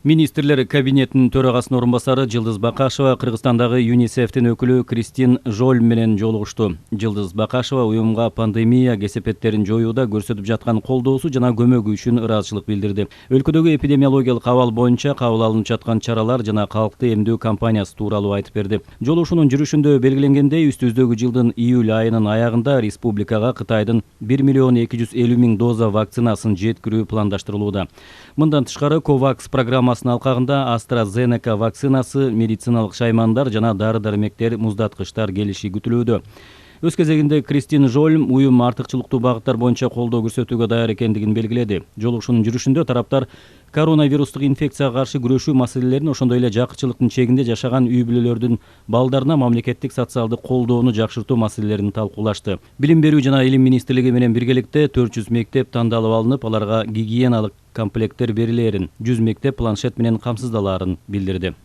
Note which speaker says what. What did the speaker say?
Speaker 1: Министрлер кабинетинин төрагасынын орун басары Жылдыз Бакашева Кыргызстандагы ЮНИСЕФтин өкүлү Кристин Жоль менен жолугушту. Жылдыз Бакашева уюмга пандемия кесепеттерин жоюуда көрсөтүп жаткан колдоосу жана көмөгү үчүн ыраазычылык билдирди. Өлкөдөгү эпидемиологиялык абал боюнча кабыл алынып жаткан чаралар жана калкты эмдөө кампаниясы тууралуу айтып берди. Жолугушуунун жүрүшүндө белгиленгендей, үстүбүздөгү жылдын июль айынын аягында республикага Кытайдын 1,250,000 доза вакцинасын жеткирүү пландаштырылууда. Мындан тышкары COVAX программасынын алкагында AstraZeneca вакцинасы, медициналык шаймандар жана дары-дармектер, муздаткычтар келиши күтүлүүдө. Өз кезегинде Кристин Жоль уюм артыкчылыктуу багыттар боюнча колдоо көрсөтүүгө даяр экендигин белгиледи. Жолугушуунун жүрүшүндө тараптар коронавирустук инфекцияга каршы күрөшүү маселелерин, ошондой эле жакычылыктын чегинде жашаган үй бүлөлөрдүн балдарына мамлекеттик социалдык колдоону жакшыртуу маселелерин талкуулашты. Билим берүү жана илим министрлиги менен биргеликте 400 мектеп тандалып алынып, аларга гигиеналык комплекттер берилээрин, 100 мектеп планшет менен камсыздалаарын билдирди.